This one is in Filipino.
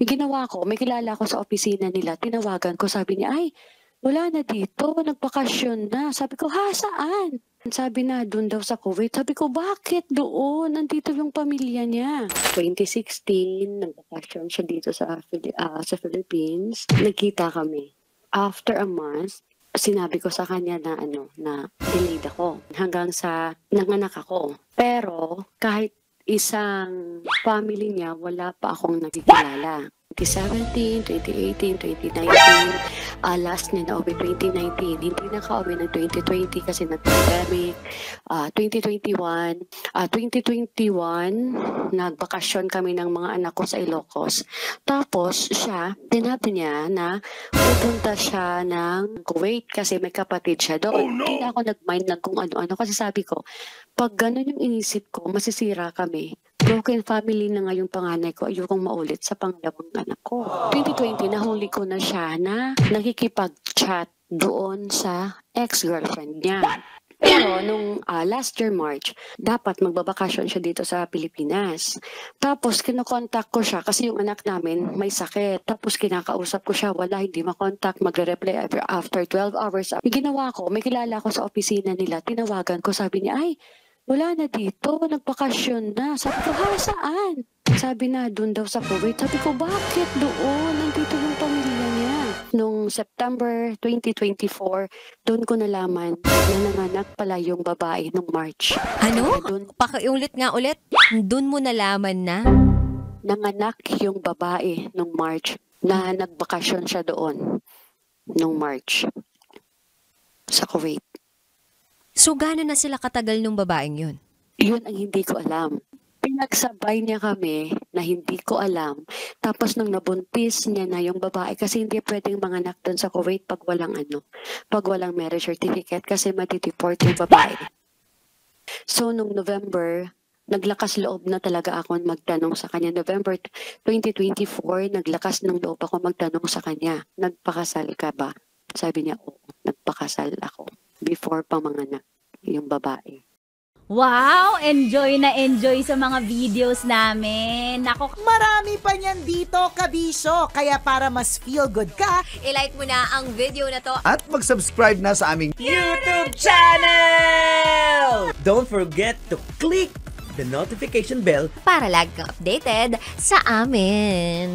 Yung ginawa ko, may kilala ko sa opisina nila, tinawagan ko, sabi niya, "Ay, wala na dito, nagbakasyon na." Sabi ko, "Ha, saan?" Sabi na, "Dun daw sa Kuwait." Sabi ko, "Bakit doon? Nandito yung pamilya niya." 2016, nagbakasyon siya dito sa Philippines. Nagkita kami. After a month, sinabi ko sa kanya na na delayed ako hanggang sa nanganak ako. Pero kahit isang family niya, wala pa akong nakikilala. 2017, 2018, 2019, last niya na uwi 2019, hindi nakauwi ng 2020 kasi nag-pandemic. 2021, nagbakasyon kami ng mga anak ko sa Ilocos. Tapos siya, tinabi niya na pupunta siya ng Kuwait kasi may kapatid siya doon. Hindi na ako nag-mind na kung ano-ano kasi sabi ko, pag ganun yung inisip ko, masisira kami. Broken family na nga yung panganay ko, ayokong maulit sa pangalawang anak ko. 2020, nahuli ko na siya na nakikipag-chat doon sa ex-girlfriend niya. Pero nung last year March, dapat magbabakasyon siya dito sa Pilipinas. Tapos kinokontak ko siya kasi yung anak namin may sakit. Tapos kinakausap ko siya, wala, hindi makontak, magre-reply after 12 hours. Yung ginawa ko, may kilala ko sa opisina nila, tinawagan ko, sabi niya, "Ay, wala na dito, nagbakasyon na." Sabi ko, "Ha, saan?" Sabi na, "Doon daw sa Kuwait." Sabi ko, "Bakit doon? Nandito yung pamilya niya." Noong September 2024, doon ko nalaman na nanganak pala yung babae nung March. Ano? Doon Pakiulit nga ulit. Doon mo nalaman na? nanganak yung babae nung March na nagbakasyon siya doon nung March sa Kuwait. So, gano'n na sila katagal nung babaeng yun? Yun ang hindi ko alam. Pinagsabay niya kami na hindi ko alam. Tapos nung nabuntis niya na yung babae, kasi hindi pwedeng manganak doon sa Kuwait pag walang marriage certificate kasi matitiport yung babae. So nung November, naglakas loob na talaga ako magtanong sa kanya. November 2024, naglakas ng loob ako magtanong sa kanya, "Nagpakasal ka ba?" Sabi niya, "Oo, nagpakasal ako." Before pa manganak yung babae. Wow! Enjoy na enjoy sa mga videos namin. Nako, Marami pa niyan dito, kabisyo. Kaya para mas feel good ka, I-like mo na ang video na to. At mag-subscribe na sa aming YouTube channel! Don't forget to click the notification bell Para lagi kang updated sa amin.